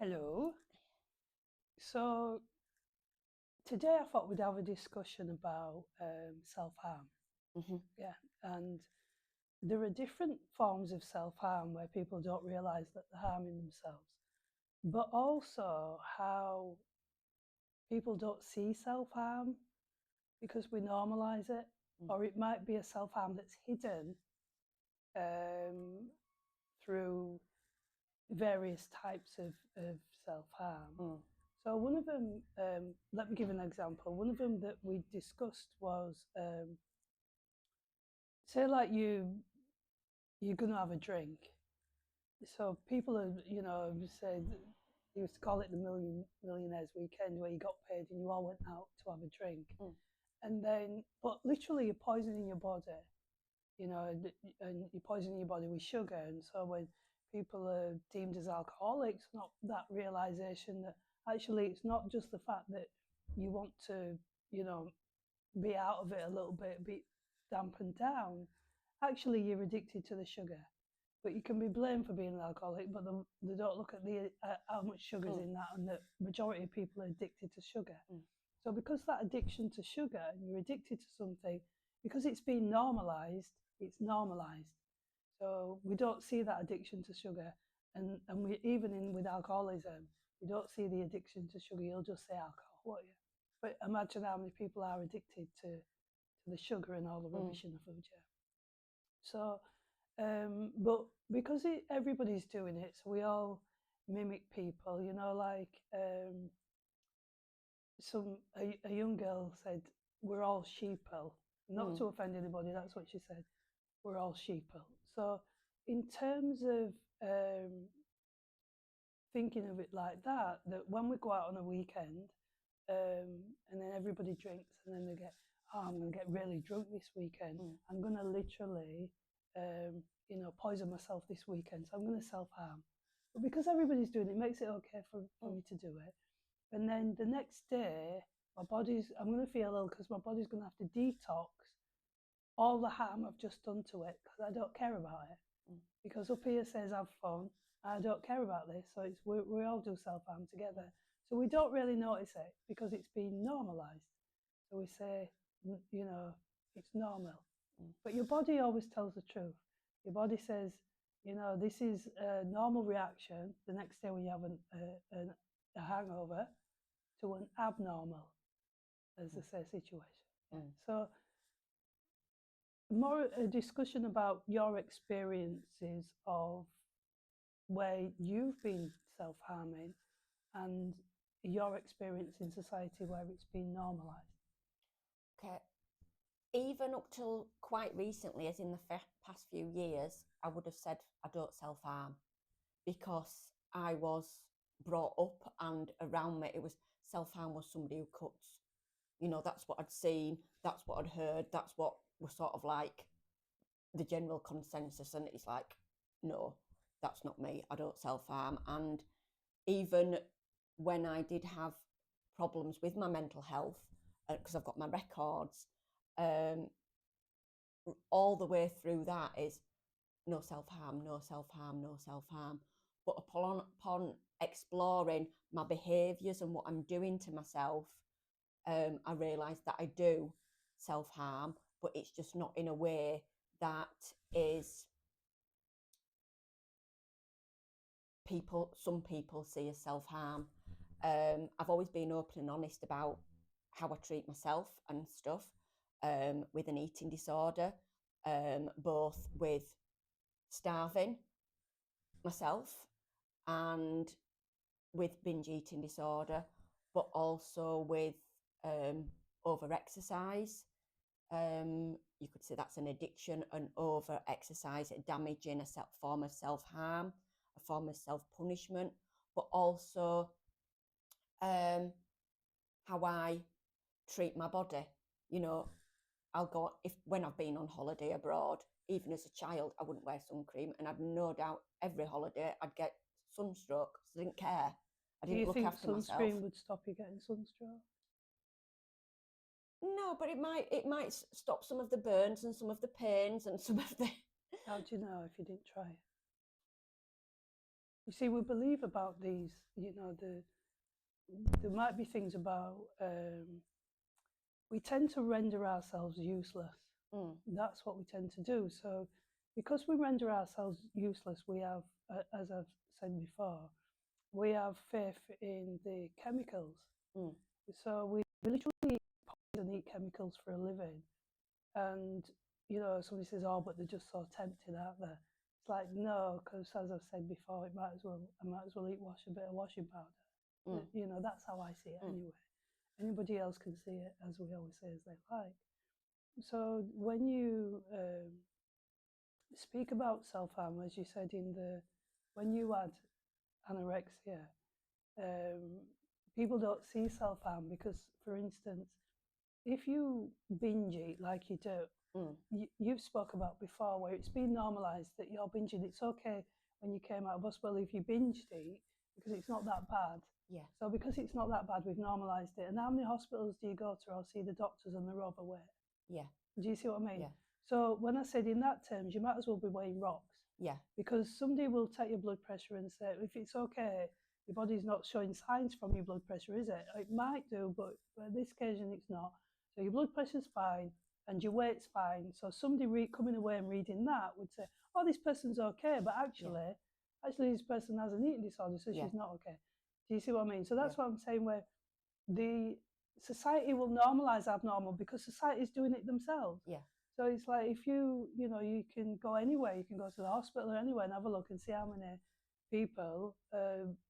Hello. So today I thought we'd have a discussion about self-harm. Hmm. Yeah, and there are different forms of self-harm where people don't realise that they're harming themselves, but also how people don't see self-harm because we normalise it, or it might be a self-harm that's hidden um, through various types of self-harm. Mm. So one of them, let me give an example. One of them that we discussed was, say, like you're gonna have a drink. So people are, say they used to call it the millionaires weekend, where you got paid and you all went out to have a drink, Mm. and then, but literally you're poisoning your body, and you're poisoning your body with sugar. And so when people are deemed as alcoholics, not that realization that actually it's not just the fact that you want to, you know, be out of it a little bit, be dampened down. Actually, you're addicted to the sugar. But you can be blamed for being an alcoholic, but they don't look at the how much sugar's Mm. in that, and the majority of people are addicted to sugar. Mm. So because that addiction to sugar, and you're addicted to something, because it's been normalized, it's normalized. So we don't see that addiction to sugar, and we even in with alcoholism, you don't see the addiction to sugar. You'll just say alcohol, won't you? But imagine how many people are addicted to the sugar and all the Mm. rubbish in the food. Yeah. So, but because everybody's doing it, so we all mimic people. Like a young girl said, "We're all sheeple." Not Mm. to offend anybody, that's what she said. We're all sheeple. So, in terms of thinking of it like that, that when we go out on a weekend, and then everybody drinks, and then they get, oh, I'm going to get really drunk this weekend. Mm. I'm going to literally, poison myself this weekend. So I'm going to self harm. But because everybody's doing it, it makes it okay for Mm. me to do it. And then the next day, I'm going to feel ill because my body's going to have to detox all the harm I've just done to it because I don't care about it. Mm. Because up here says have fun. I don't care about this. So we all do self harm together. So we don't really notice it because it's been normalized. So we say, it's normal. Mm. But your body always tells the truth. Your body says, this is a normal reaction the next day when you have a hangover to an abnormal, as they say, situation. Yeah. Mm. So more a discussion about your experiences of where you've been self harming and your experience in society where it's been normalised. Okay. Even up till quite recently, as in the past few years, I would have said I don't self harm because I was brought up and around me. It was self harm was somebody who cuts. That's what I'd seen, that's what I'd heard, that's what was sort of like the general consensus. And it's like, no, that's not me. I don't self harm. And even when I did have problems with my mental health, because I've got my records, um, all the way through that is no self harm, no self harm, no self harm. But upon exploring my behaviours and what I'm doing to myself, I realised that I do self harm, but it's just not in a way that is some people see as self harm. I've always been open and honest about how I treat myself and stuff, with an eating disorder, both with starving myself and with binge eating disorder, but also with over exercise. You could say that's an addiction, and over exercise, damaging a form of self harm, a form of self punishment, but also how I treat my body. You know, I'll go if when I've been on holiday abroad, even as a child, I wouldn't wear sun cream, and I'd no doubt every holiday I'd get sunstroke. So I didn't care. I Do didn't you look think after myself. sunscreen would stop you getting sunstroke? No, but it might stop some of the burns and some of the pains and some of the. How do you know if you didn't try it? You see, we believe about these, you know, there might be things about, we tend to render ourselves useless. That's what we tend to do. So because we render ourselves useless, we have, as I've said before, we have faith in the chemicals. So we literally poison eat chemicals for a living. And, you know, somebody says, oh, but they're just so tempted, aren't they? It's like, no, because as I've said before, I might as well eat a bit of washing powder. You know, that's how I see it anyway. Anybody else can see it, as we always say, as they like. So when you speak about self-harm, as you said when you had anorexia, people don't see self-harm because, for instance, if you binge eat like you do, you've spoke about before where it's been normalised that you're binging. It's okay when you came out of hospital if you binged eat because it's not that bad. Yeah. So because it's not that bad, we've normalised it. And how many hospitals do you go to or see the doctors and they're overweight? Yeah. Do you see what I mean? Yeah. So when I said in that terms, you might as well be weighing rocks. Yeah. Because somebody will take your blood pressure and say, if it's okay, your body's not showing signs from your blood pressure, is it? It might do, but on this occasion it's not. So your blood pressure's fine and your weight's fine. So somebody coming away and reading that would say, oh, this person's okay, but actually this person has an eating disorder, so she's not okay. Do you see what I mean? So that's what I'm saying, where the society will normalise abnormal because society is doing it themselves. Yeah. So it's like if you know, you can go anywhere, you can go to the hospital or anywhere and have a look and see how many people,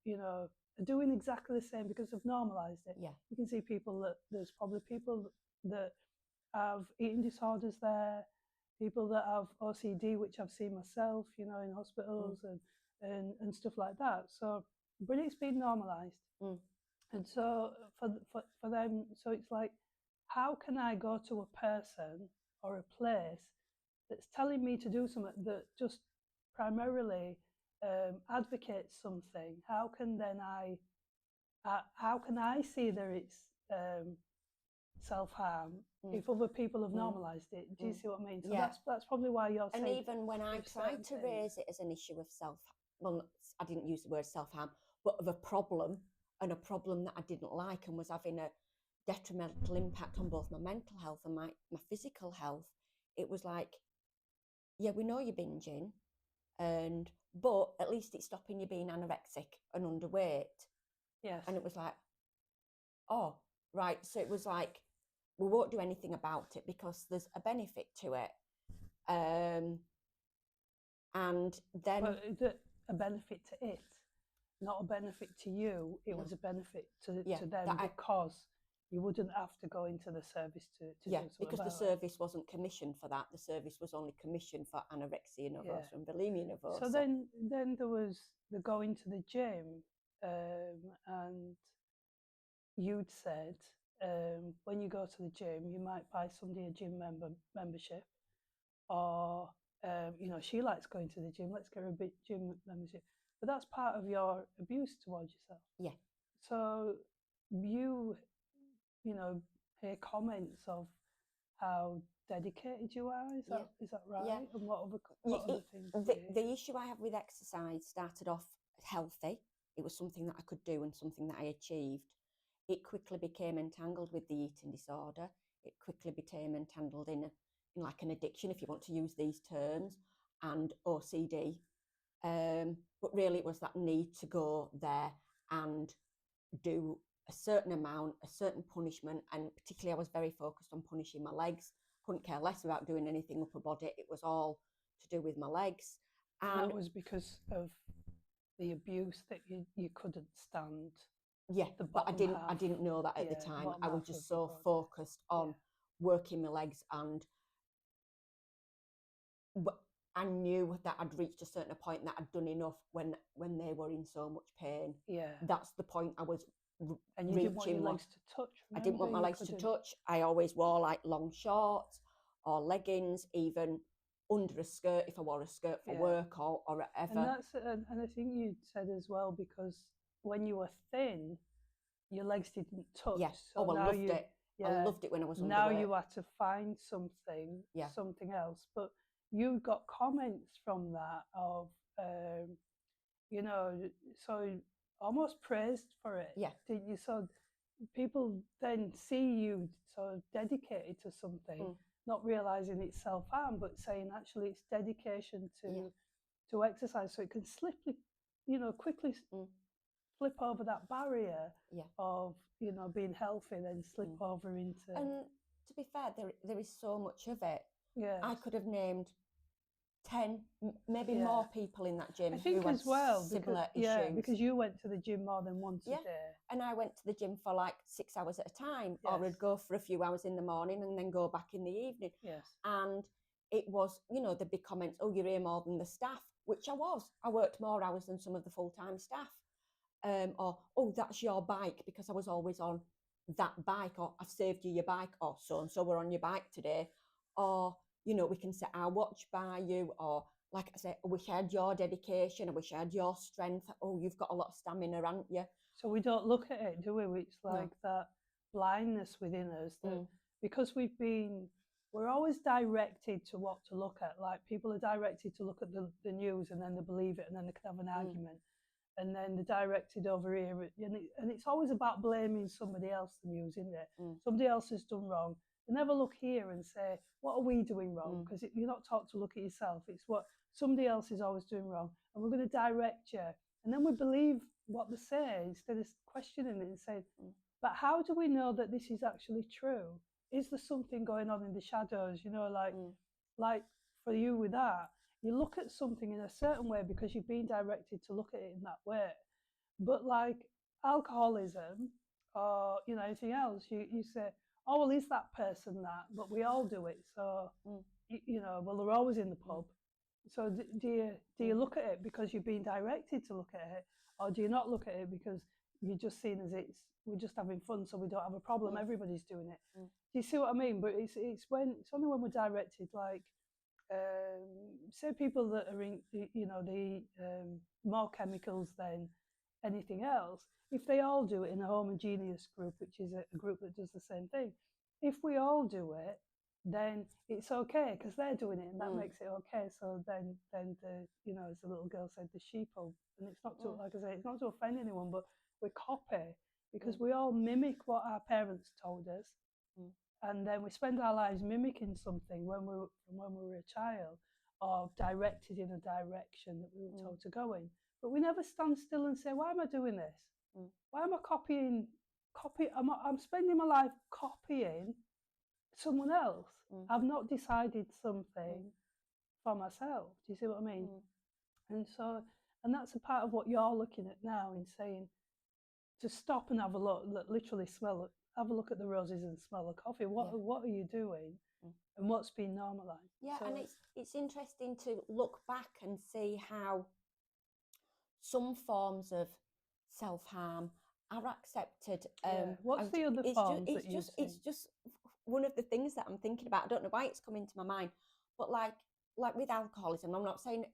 you know, are doing exactly the same because they've normalised it. Yeah. You can see there's probably people that have eating disorders there, people that have OCD, which I've seen myself, you know, in hospitals and stuff like that. So, but it's been normalised. And so for them, so it's like, how can I go to a person or a place that's telling me to do something that just primarily advocates something? How can I see that it's self-harm if other people have normalised it? Do you see what I mean? So that's probably why you're saying. And even when I tried to raise it as an issue of well, I didn't use the word self-harm, but of a problem, and a problem that I didn't like and was having a detrimental impact on both my mental health and my physical health, it was like, yeah, we know you're binging, but at least it's stopping you being anorexic and underweight. Yes. And it was like, oh, right. So it was like, we won't do anything about it because there's a benefit to it. And then... But a benefit to it, not a benefit to you. It was a benefit to them because you wouldn't have to go into the service to do something because the service wasn't commissioned for that. The service was only commissioned for anorexia nervosa and bulimia nervosa. So then there was the going to the gym, and you'd said when you go to the gym, you might buy somebody a gym membership, or you know, she likes going to the gym. Let's get her a gym membership. But that's part of your abuse towards yourself. Yeah. So you know, hear comments of how dedicated you are. Is that right? Yeah. And what other things? The issue I have with exercise started off healthy. It was something that I could do and something that I achieved. It quickly became entangled with the eating disorder. It quickly became entangled in like an addiction, if you want to use these terms, and OCD. But really it was that need to go there and do a certain amount, a certain punishment, and particularly I was very focused on punishing my legs. Couldn't care less about doing anything upper body. It was all to do with my legs. And that was because of the abuse that you couldn't stand. Yeah, but I didn't know that at the time. I was just so focused on working my legs, and I knew that I'd reached a certain point that I'd done enough when they were in so much pain. Yeah. That's the point I was and you didn't want your legs to touch. I didn't want my legs to touch. I always wore like long shorts or leggings, even under a skirt if I wore a skirt for work or whatever. And I think you said as well, because when you were thin, your legs didn't touch. Yeah. So I loved it. Yeah. I loved it when I was underweight. Now you had to find something else. But you got comments from that of, you know, so almost praised for it, Yeah. didn't you? So people then see you so dedicated to something, not realizing it's self harm, but saying actually it's dedication Yeah. to exercise, so it can quickly Mm. flip over that barrier Yeah. of being healthy, then slip over into. And to be fair, there is so much of it. Yes. I could have named 10, maybe Yeah. more people in that gym I think who had as well similar because issues. because you went to the gym more than once Yeah. a day. And I went to the gym for like 6 hours at a time, or Yes. I'd go for a few hours in the morning and then go back in the evening. Yes. And it was, the big comments, oh, you're here more than the staff, which I was. I worked more hours than some of the full-time staff. Or, oh, that's your bike, because I was always on that bike, or I've saved you your bike, or so-and-so were on your bike today. Or, we can set our watch by you, or like I said, I wish I had your dedication, I wish I had your strength. Oh, you've got a lot of stamina, haven't you? So we don't look at it, do we? It's like that blindness within us that because we're always directed to what to look at. Like people are directed to look at the news and then they believe it and then they can have an argument. And then they're directed over here, and it's always about blaming somebody else, the news, isn't it? Somebody else has done wrong. They never look here and say, what are we doing wrong? Because you're not taught to look at yourself. It's what somebody else is always doing wrong. And we're going to direct you. And then we believe what they say instead of questioning it and saying, but how do we know that this is actually true? Is there something going on in the shadows? Like for you with that, you look at something in a certain way because you've been directed to look at it in that way. But like alcoholism or anything else, you say, oh well, is that person that? But we all do it. So well, they're always in the pub. So do you look at it because you've been directed to look at it, or do you not look at it because you're just seen as we're just having fun, so we don't have a problem. Everybody's doing it. Do you see what I mean? But it's only when we're directed, like say people that are in the more chemicals than anything else. If they all do it in a homogeneous group, which is a group that does the same thing, if we all do it, then it's okay because they're doing it and that makes it okay. So then the as the little girl said, the sheeple, and it's not to like I say, it's not to offend anyone, but we copy because we all mimic what our parents told us, and then we spend our lives mimicking something when we were a child, or directed in a direction that we were told to go in. But we never stand still and say, why am I doing this? Why am I copying? I'm spending my life copying someone else. I've not decided something for myself. Do you see what I mean? And that's a part of what you're looking at now in saying to stop and have a look, literally have a look at the roses and smell the coffee. What are you doing, and what's been normalised? Yeah, so, and it's interesting to look back and see how some forms of self-harm are accepted. What's the other forms that you see? It's just one of the things that I'm thinking about. I don't know why it's come into my mind, but like with alcoholism, I'm not saying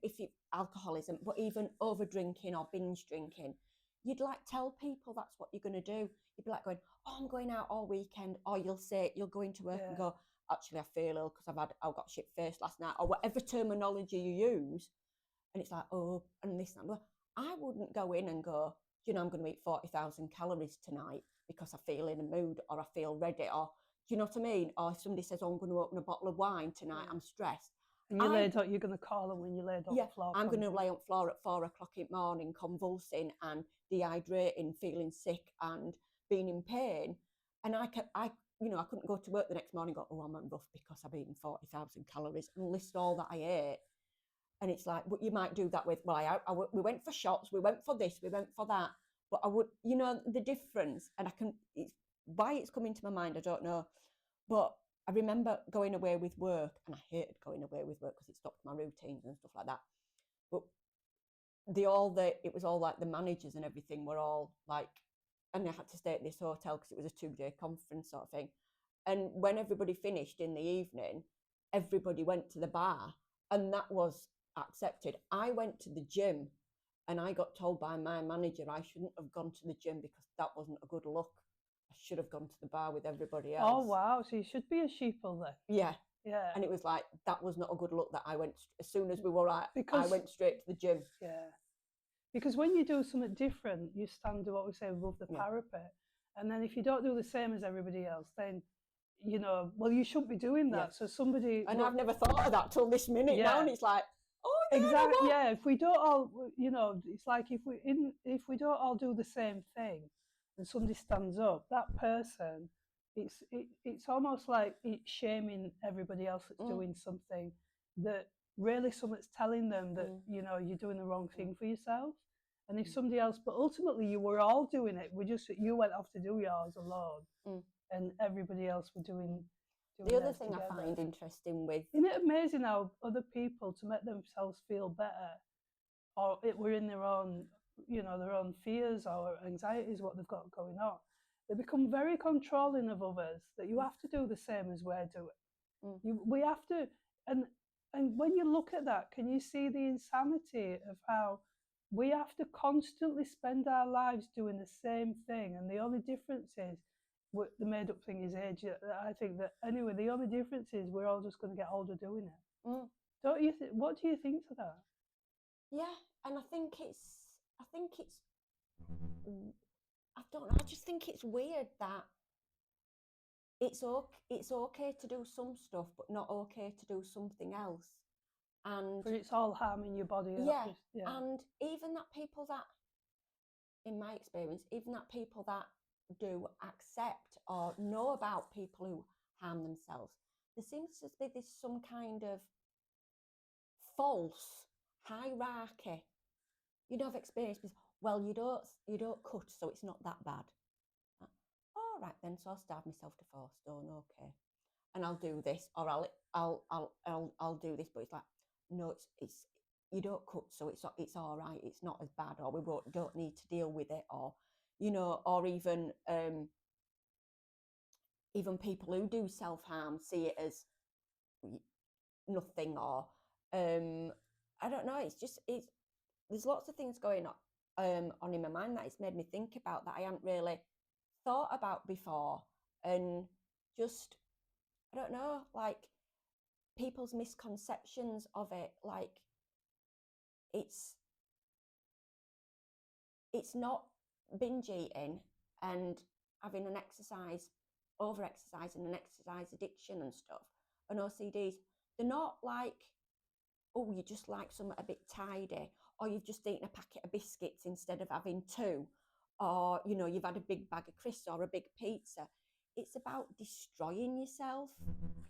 alcoholism, but even over drinking or binge drinking, you'd like tell people that's what you're going to do. You'd be like going, oh, I'm going out all weekend, or you'll go into work and go, actually I feel ill because I've got shit faced last night, or whatever terminology you use, and it's like, oh, and this and that. I wouldn't go in and go, I'm going to eat 40,000 calories tonight because I feel in a mood, or I feel ready, or do you know what I mean? Or if somebody says, oh, I'm going to open a bottle of wine tonight, I'm stressed. And you're going to call them when you laid on the floor. I'm going to lay on the floor at 4 o'clock in the morning, convulsing and dehydrating, feeling sick and being in pain. And I couldn't go to work the next morning and go, oh, I'm rough because I've eaten 40,000 calories and list all that I ate. And it's like, but you might do that with, we went for shots, we went for this, we went for that. But I would, the difference, and why it's coming to my mind, I don't know. But I remember going away with work, and I hated going away with work because it stopped my routines and stuff like that. But it was all like the managers and everything were all like, and I had to stay at this hotel because it was a 2-day conference sort of thing. And when everybody finished in the evening, everybody went to the bar, and that was accepted. I went to the gym, and I got told by my manager I shouldn't have gone to the gym because that wasn't a good look. I should have gone to the bar with everybody else. Oh wow! So you should be a sheeple then. Yeah. Yeah. And it was like, that was not a good look that I went, as soon as we were out, I went straight to the gym. Yeah. Because when you do something different, you stand what we say above the Yeah. parapet. And then if you don't do the same as everybody else, then well, you shouldn't be doing that. Yeah. So somebody, And I've never thought of that till this minute now, yeah, and it's like, oh yeah, exactly, what? yeah. If we don't all, it's like if we don't all do the same thing, and somebody stands up, that person, it's almost like it's shaming everybody else that's doing something that really someone's telling them that you're doing the wrong thing for yourself. And if somebody else, but ultimately you were all doing it. You went off to do yours alone, and everybody else were doing The other theirs thing together. I find interesting with Isn't it amazing how other people, to make themselves feel better, or it were in their own, their own fears or anxieties, what they've got going on, they become very controlling of others. That you have to do the same as we're doing. We have to, and when you look at that, can you see the insanity of how we have to constantly spend our lives doing the same thing, and the only difference is the made up thing is age. I think that anyway, the only difference is we're all just going to get older doing it. Don't you? What do you think to that? Yeah, and I don't know. I just think it's weird that it's okay to do some stuff, but not okay to do something else. And but it's all harming your body. Yeah, and even that people that, in my experience, even that people that do accept or know about people who harm themselves, there seems to be this some kind of false hierarchy. I've experienced this. Well, you don't cut, so it's not that bad. All right then, so I'll starve myself to 4 stone, okay, and I'll do this, or I'll do this, but it's like, no, it's you don't cut, so it's all right, it's not as bad, or we don't need to deal with it, or or even people who do self-harm see it as nothing, or I don't know. There's lots of things going on in my mind that it's made me think about that I hadn't really thought about before, and just, I don't know, like people's misconceptions of it, like it's not binge eating and having an over exercise and an exercise addiction and stuff, and OCDs. They're not like, oh, you just like something a bit tidy, or you've just eaten a packet of biscuits instead of having 2, or you've had a big bag of crisps or a big pizza. It's about destroying yourself,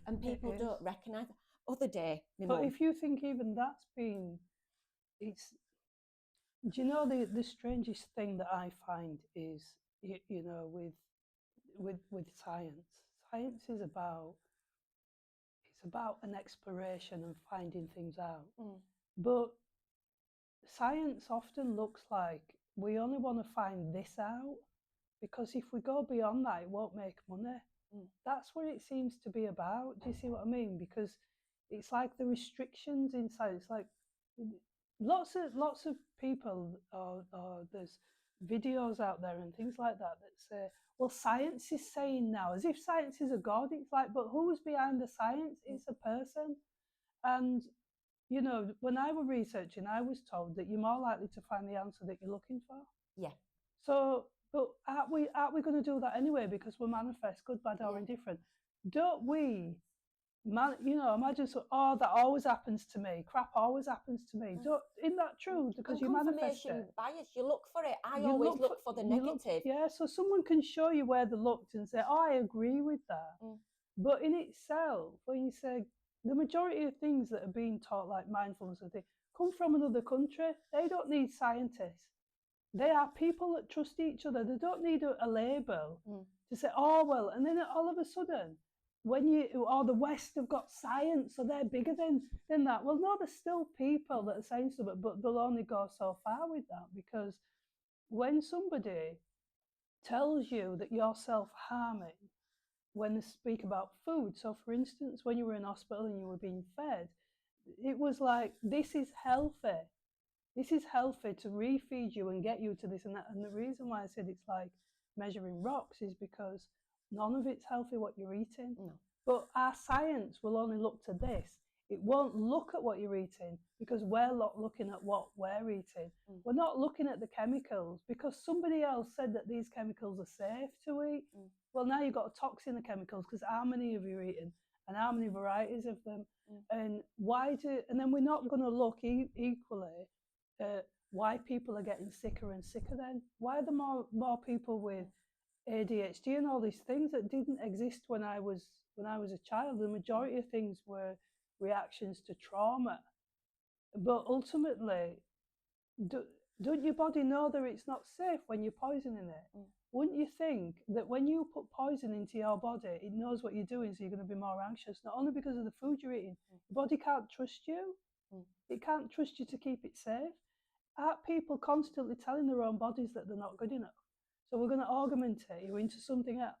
and people don't recognise that. Other day, but if you think even that's been, it's, do you know the strangest thing that I find is with science. Science is about, it's about an exploration and finding things out. But science often looks like we only want to find this out, because if we go beyond that, it won't make money. That's what it seems to be about. Do you see what I mean? Because it's like the restrictions in science, like lots of people, or there's videos out there and things like that that say, well, science is saying now, as if science is a god. It's like, but who's behind the science? It's a person. And when I was researching, I was told that you're more likely to find the answer that you're looking for. Yeah. So, but aren't we going to do that anyway, because we're manifest, good, bad, or indifferent? Don't we? Imagine, oh, that always happens to me. Crap always happens to me. Isn't that true? Because you manifest it. Bias. You look for it. I always look for the negative. So someone can show you where they looked and say, oh, I agree with that. But in itself, when you say the majority of things that are being taught, like mindfulness and things, come from another country, they don't need scientists. They are people that trust each other. They don't need a label to say, oh, well, and then all of a sudden, the West have got science, so they're bigger than that. Well, no, there's still people that are saying something, but they'll only go so far with that, because when somebody tells you that you're self-harming, when they speak about food, so for instance, when you were in hospital and you were being fed, it was like, this is healthy. This is healthy to refeed you and get you to this and that. And the reason why I said it's like measuring rocks is because none of it's healthy what you're eating. No. But our science will only look to this. It won't look at what you're eating because we're not looking at what we're eating. We're not looking at the chemicals because somebody else said that these chemicals are safe to eat. Well, now you've got a toxin of chemicals because how many have you eaten and how many varieties of them? And then we're not going to look equally at why people are getting sicker and sicker then. Why are there more people with ADHD and all these things that didn't exist when I was a child? The majority of things were reactions to trauma. But ultimately, don't your body know that it's not safe when you're poisoning it? Wouldn't you think that when you put poison into your body, it knows what you're doing, so you're going to be more anxious, not only because of the food you're eating, your body can't trust you. It can't trust you to keep it safe. Aren't people constantly telling their own bodies that they're not good enough? So we're going to augmentate you into something else.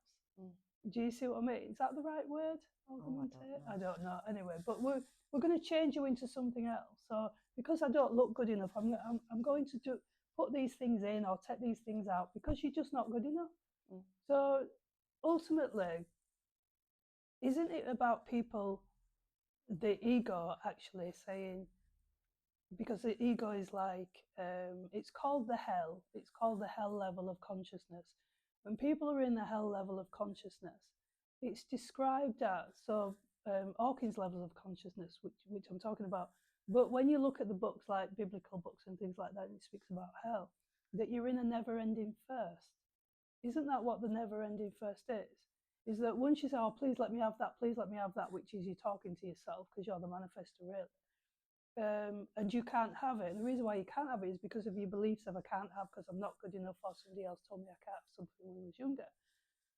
Do you see what I mean? Is that the right word? Augmentate? I don't know. Anyway, but we're going to change you into something else. So because I don't look good enough, I'm going to put these things in or take these things out because you're just not good enough. So ultimately, isn't it about people, the ego actually saying, because the ego is like, it's called the hell. It's called the hell level of consciousness. When people are in the hell level of consciousness, it's described as, Hawkins levels of consciousness, which I'm talking about. But when you look at the books, like biblical books and things like that, it speaks about hell, that you're in a never-ending thirst. Isn't that what the never-ending thirst is? Is that once you say, oh, please let me have that, please let me have that, which is you talking to yourself because you're the manifestor, really. And you can't have it. And the reason why you can't have it is because of your beliefs of I can't have because I'm not good enough, or somebody else told me I can't have something when I was younger.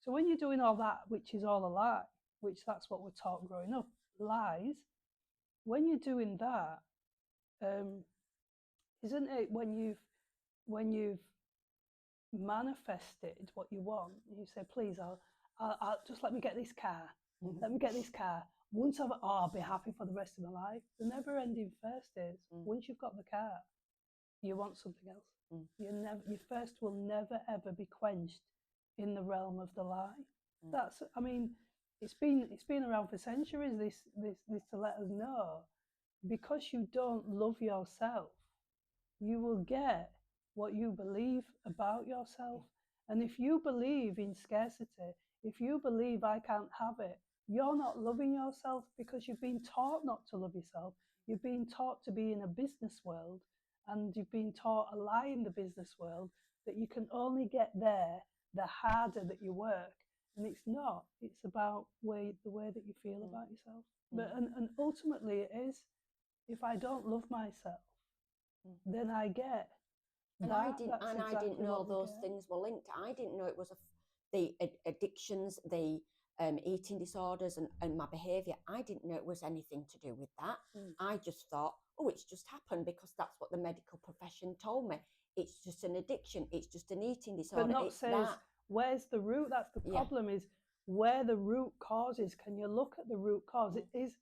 So when you're doing all that, which is all a lie, which that's what we're taught growing up, lies, when you're doing that, isn't it when you've manifested what you want, you say, please, I'll just let me get this car. Let me get this car. Once I'll be happy for the rest of my life. The never-ending thirst is once you've got the car, you want something else. Your thirst will never ever be quenched in the realm of the lie. That's, I mean, it's been around for centuries. This to let us know, because you don't love yourself, you will get what you believe about yourself. And if you believe in scarcity, if you believe I can't have it, you're not loving yourself because you've been taught not to love yourself. You've been taught to be in a business world, and you've been taught a lie in the business world that you can only get there the harder that you work. And it's not. It's about the way that you feel about yourself. But and ultimately it is, if I don't love myself, then I get that. I didn't know those things were linked. I didn't know it was the addictions, the eating disorders and my behaviour. I didn't know it was anything to do with that. I just thought, oh, it's just happened because that's what the medical profession told me. It's just an addiction. It's just an eating disorder. But not says where's the root. That's the problem, is where the root cause is. Can you look at the root cause? It is.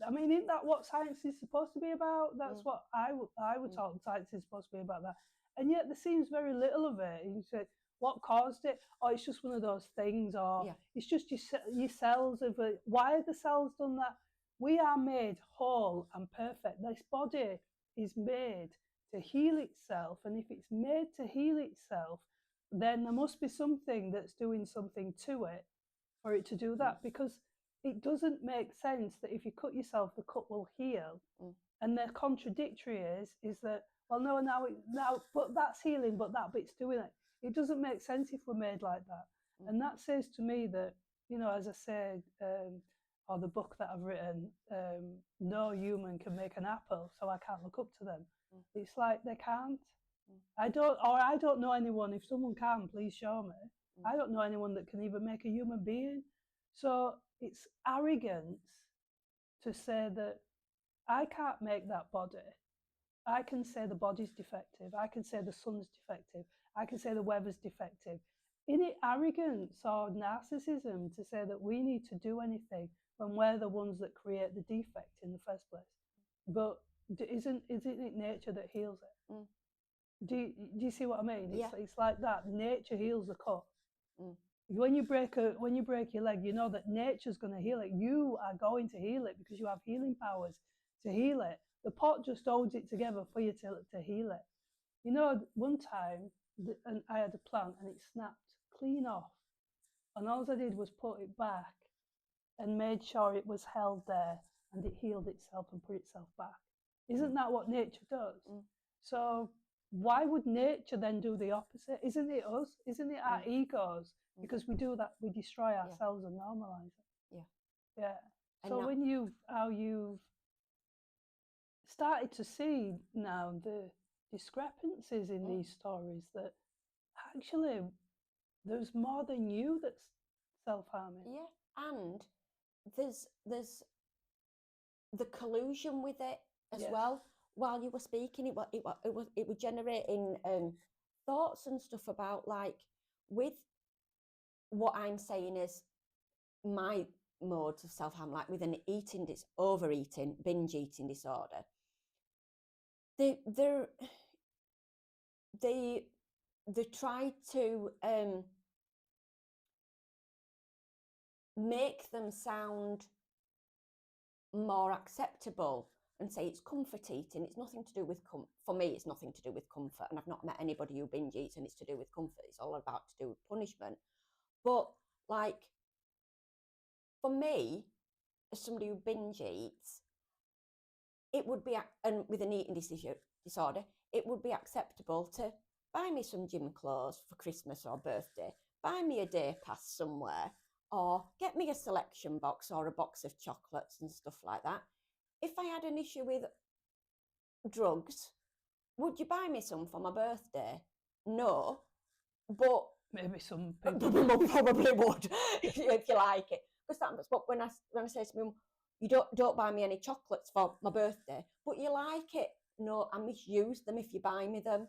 I mean, isn't that what science is supposed to be about? That's what I would talk. Science is supposed to be about that. And yet there seems very little of it. You say, what caused it? Oh, it's just one of those things, or it's just your cells of it. Why have the cells done that? We are made whole and perfect. This body is made to heal itself, and if it's made to heal itself, then there must be something that's doing something to it for it to do that, because it doesn't make sense that if you cut yourself, the cut will heal. And the contradictory is that, well, no, now, but that's healing, but that bit's doing it. It doesn't make sense if we're made like that. And that says to me that, you know, as I said, or the book that I've written, no human can make an apple, so I can't look up to them. It's like they can't. I don't know anyone. If someone can, please show me. I don't know anyone that can even make a human being. So it's arrogance to say that I can't make that body. I can say the body's defective. I can say the sun's defective. I can say the weather's defective. Is it arrogance or narcissism to say that we need to do anything when we're the ones that create the defect in the first place? But isn't it nature that heals it? Do you see what I mean? It's like that. Nature heals the cut. When you break your leg, you know that nature's going to heal it. You are going to heal it because you have healing powers. to heal it. The pot just holds it together for you to heal it. You know, one time and I had a plant and it snapped clean off, and all I did was put it back and made sure it was held there, and it healed itself and put itself back. Isn't that what nature does? So why would nature then do the opposite? Isn't it us? Isn't it our egos? Because we do that, we destroy ourselves and normalise it. Yeah. So when how you've started to see now the discrepancies in these stories, that actually there's more than you that's self-harming. Yeah, and there's the collusion with it as well. While you were speaking, it was generating thoughts and stuff about, like, with what I'm saying is my modes of self-harm, like with an overeating, binge eating disorder. They try to make them sound more acceptable and say it's comfort eating. It's nothing to do with for me, it's nothing to do with comfort, and I've not met anybody who binge eats and it's to do with comfort. It's all about to do with punishment. But, like, for me, as somebody who binge eats, it would be, and with an eating disorder, it would be acceptable to buy me some gym clothes for Christmas or birthday, buy me a day pass somewhere, or get me a selection box or a box of chocolates and stuff like that. If I had an issue with drugs, would you buy me some for my birthday? No, but maybe some people probably would if you like it. Because that's what when I say to my mum, you don't buy me any chocolates for my birthday, but you like it. No, I misuse them if you buy me them.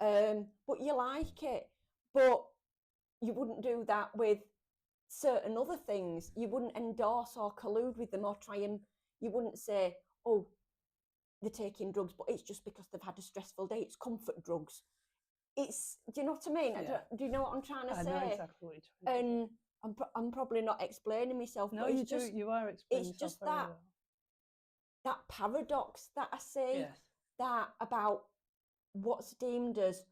But you like it. But you wouldn't do that with certain other things. You wouldn't endorse or collude with them or try and, you wouldn't say, oh, they're taking drugs, but it's just because they've had a stressful day. It's comfort drugs. It's, do you know what I mean? Yeah. Do you know what I'm trying to say? I know exactly what you're trying to say. And I'm probably not explaining myself. No, but you do. You are explaining it's just yourself that paradox that I see, that about what's deemed as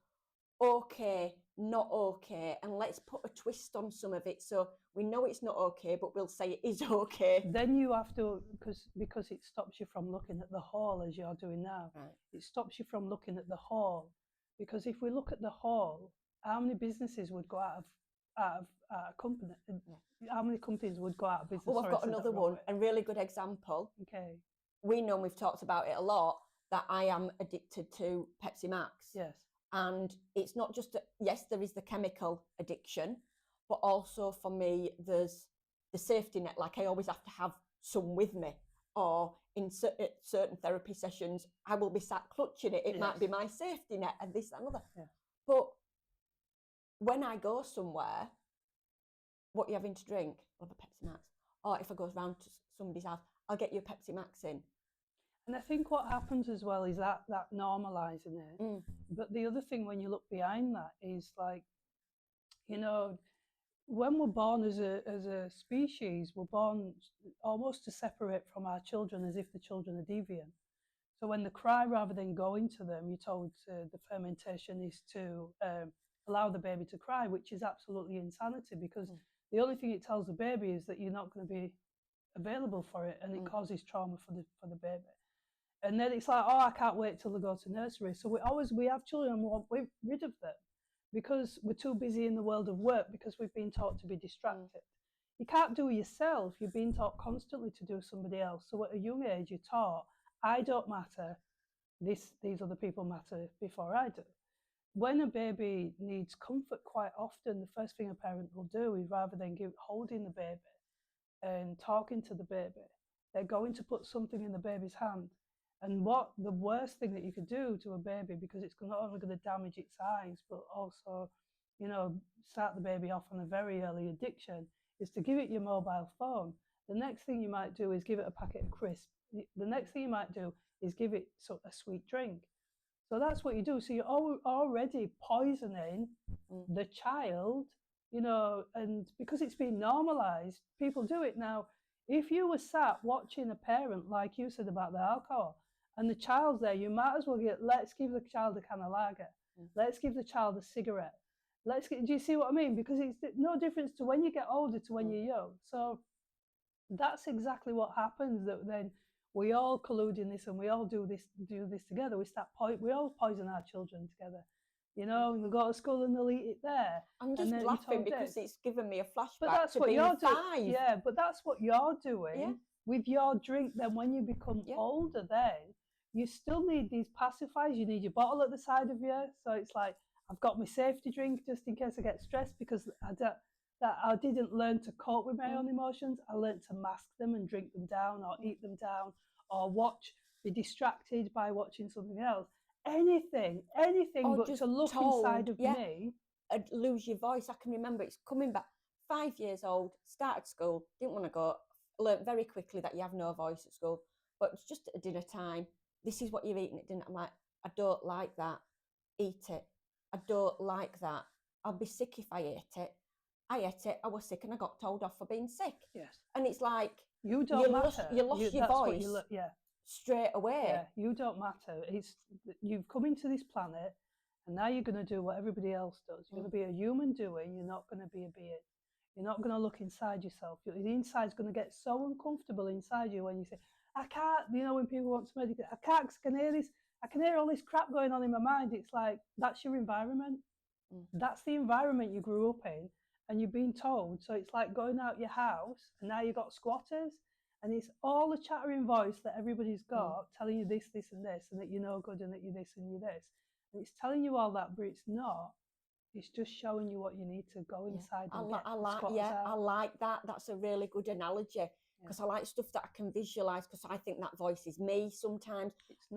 okay, not okay, and let's put a twist on some of it so we know it's not okay, but we'll say it is okay. Then you have to, because it stops you from looking at the whole as you're doing now. Right. It stops you from looking at the whole, because if we look at the whole, how many businesses would go out of company? How many companies would go out of business? Oh, I've got another one, a really good example. Okay. We know, we've talked about it a lot, that I am addicted to Pepsi Max. Yes. And it's not just, yes, there is the chemical addiction, but also for me, there's the safety net. Like, I always have to have some with me, or in certain therapy sessions, I will be sat clutching it. It might be my safety net and this, that, and other. Yeah. But when I go somewhere, what are you having to drink? I'll have a Pepsi Max. Or if I go round to somebody's house, I'll get you a Pepsi Max in. And I think what happens as well is that normalising it. But the other thing, when you look behind that, is like, you know, when we're born as a species, we're born almost to separate from our children, as if the children are deviant. So when they cry, rather than going to them, you're told the fermentation is to allow the baby to cry, which is absolutely insanity, because the only thing it tells the baby is that you're not going to be available for it, and it causes trauma for the baby. And then it's like, oh, I can't wait till they go to nursery. So we have children and we want rid of them because we're too busy in the world of work, because we've been taught to be distracted. You can't do yourself. You're being taught constantly to do somebody else. So at a young age, you're taught, I don't matter. These other people matter before I do. When a baby needs comfort, quite often, the first thing a parent will do is, rather than holding the baby and talking to the baby, they're going to put something in the baby's hand. And what the worst thing that you could do to a baby, because it's not only going to damage its eyes, but also, you know, start the baby off on a very early addiction, is to give it your mobile phone. The next thing you might do is give it a packet of crisps. The next thing you might do is give it a sweet drink. So that's what you do. So you're already poisoning the child, you know, and because it's been normalized, people do it now. If you were sat watching a parent, like you said about the alcohol, and the child's there, you might as well let's give the child a can of lager. Let's give the child a cigarette. Do you see what I mean? Because it's no difference to when you get older to when you're young. So that's exactly what happens. That then we all collude in this, and we all do this together. We all poison our children together. You know, and they go to school and they'll eat it there. I'm just laughing because it's given me a flashback but that's to what being you're doing. 5. Yeah, but that's what you're doing with your drink. Then when you become older, then you still need these pacifiers. You need your bottle at the side of you. So it's like, I've got my safety drink just in case I get stressed, because I didn't learn to cope with my own emotions. I learned to mask them and drink them down, or eat them down, or be distracted by watching something else. Anything Or but just to look inside of me. And lose your voice. I can remember it's coming back. 5 years old, started school, didn't want to go, learned very quickly that you have no voice at school, but it's just at dinner time. This is what you're eating at dinner. I'm like, I don't like that. Eat it. I don't like that. I'll be sick if I ate it. I ate it, I was sick, and I got told off for being sick. Yes. And it's like, you don't matter. You lost your voice straight away. Yeah, you don't matter. You've come into this planet, and now you're going to do what everybody else does. You're going to be a human doing. You're not going to be a being. You're not going to look inside yourself. The inside's going to get so uncomfortable inside you when you say, I can't, when people want to meditate, I can't, because I can hear this, I can hear all this crap going on in my mind. It's like, that's your environment. That's the environment you grew up in, and you've been told. So it's like going out your house, and now you've got squatters, and it's all the chattering voice that everybody's got telling you this, this, and this, and that you're no good, and that you're this and you're this. And it's telling you all that, but it's not. It's just showing you what you need to go inside and get the squatters out. I like that. That's a really good analogy, because I like stuff that I can visualise, because I think that voice is me sometimes.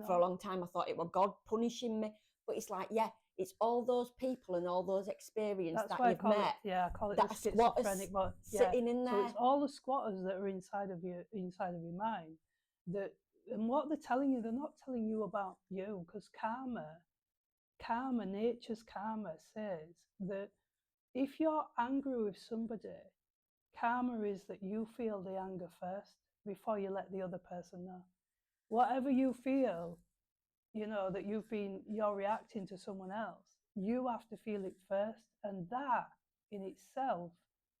For a long time I thought it was God punishing me, but it's like, it's all those people and all those experiences that you've met. I call it the schizophrenic, sitting in there. So it's all the squatters that are inside of your mind. And what they're telling you, they're not telling you about you, because nature's karma says that if you're angry with somebody, karma is that you feel the anger first before you let the other person know. Whatever you feel, that you're reacting to someone else, you have to feel it first. And that in itself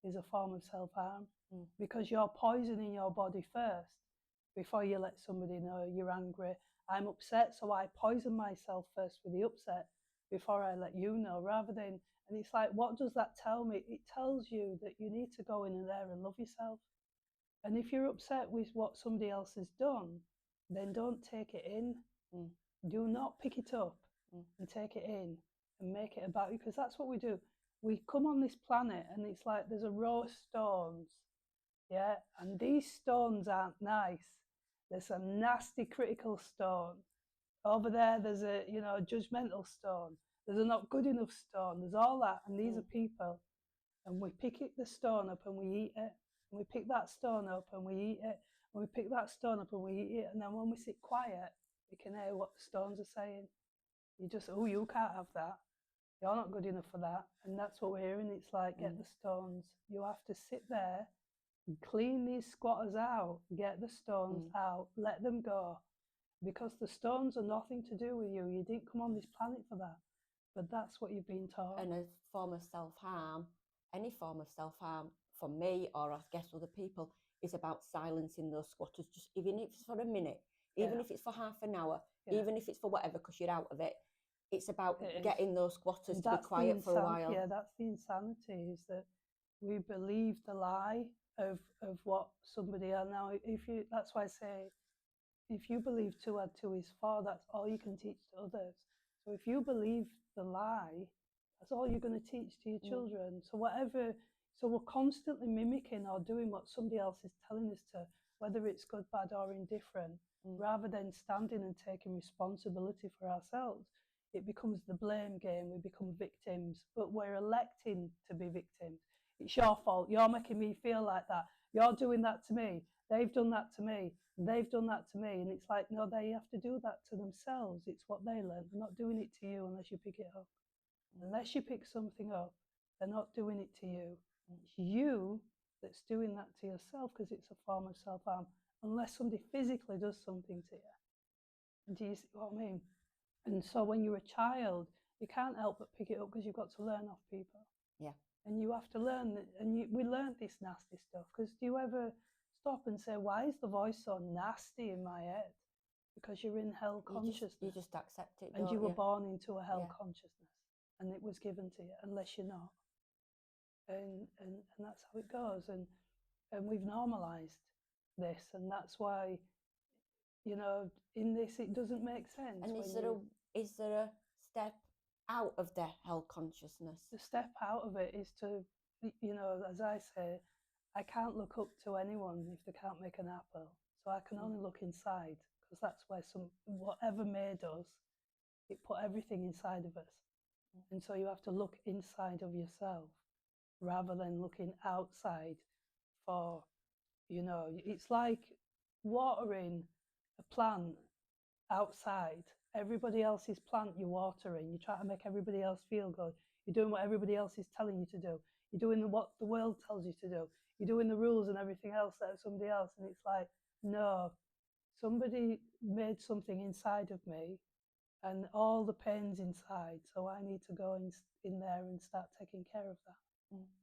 is a form of self-harm, because you're poisoning your body first before you let somebody know you're angry. I'm upset, so I poison myself first with the upset before I let you know, and it's like, what does that tell me? It tells you that you need to go in there and love yourself. And if you're upset with what somebody else has done, then don't take it in. Do not pick it up and take it in and make it about you, because that's what we do. We come on this planet, and it's like there's a row of stones, and these stones aren't nice. There's some nasty critical stone. Over there, there's a judgmental stone. There's a not good enough stone. There's all that, and these are people. And we pick the stone up and we eat it. And we pick that stone up and we eat it. And we pick that stone up and we eat it. And then when we sit quiet, we can hear what the stones are saying. You can't have that. You're not good enough for that. And that's what we're hearing. It's like, get the stones. You have to sit there and clean these squatters out. Get the stones out. Let them go. Because the stones are nothing to do with you. You didn't come on this planet for that. But that's what you've been taught. And a form of self-harm, any form of self-harm, for me, or I guess other people, is about silencing those squatters, just even if it's for a minute, even if it's for half an hour, even if it's for whatever, because you're out of it. It's about getting those squatters to be quiet for a while. Yeah, that's the insanity, is that we believe the lie of what somebody else. Now, that's why I say, if you believe 2 + 2 is 4, that's all you can teach to others. So if you believe the lie, that's all you're going to teach to your children. So we're constantly mimicking or doing what somebody else is telling us to, whether it's good, bad, or indifferent, rather than standing and taking responsibility for ourselves. It becomes the blame game. We become victims, but we're electing to be victims. It's your fault. You're making me feel like that. You're doing that to me. They've done that to me. They've done that to me. And it's like, no, they have to do that to themselves. It's what they learn. They're not doing it to you unless you pick it up. Unless you pick something up, they're not doing it to you. It's you that's doing that to yourself, because it's a form of self-harm, unless somebody physically does something to you. Do you see what I mean? And so when you're a child, you can't help but pick it up because you've got to learn off people. Yeah. And you have to learn that. And we learned this nasty stuff. Because do you ever stop and say, why is the voice so nasty in my head? Because you're in hell consciousness. You just accept it, and you were you? born into a hell consciousness, and it was given to you, unless you're not. And that's how it goes. And we've normalized this, and that's why, you know, in this it doesn't make sense. And is there a step out of the hell consciousness? The step out of it is to, you know, as I say, I can't look up to anyone if they can't make an apple. So I can only look inside, because that's where whatever made us, it put everything inside of us. And so you have to look inside of yourself rather than looking outside for, you know, it's like watering a plant outside. Everybody else's plant you're watering. You try to make everybody else feel good. You're doing what everybody else is telling you to do. You're doing what the world tells you to do. You're doing the rules and everything else that somebody else. And it's like, no, somebody made something inside of me, and all the pain's inside. So I need to go in there and start taking care of that.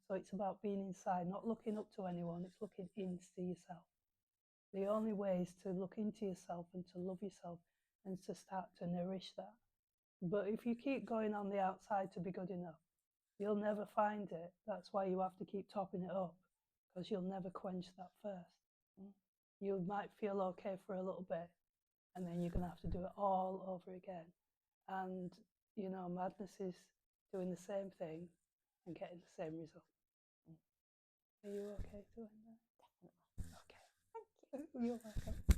So it's about being inside, not looking up to anyone. It's looking into yourself. The only way is to look into yourself and to love yourself and to start to nourish that. But if you keep going on the outside to be good enough, you'll never find it. That's why you have to keep topping it up, because you'll never quench that first. You might feel okay for a little bit, and then you're going to have to do it all over again. And, you know, madness is doing the same thing and getting the same result. Are you okay doing that? Definitely. Okay. Thank you. You're welcome.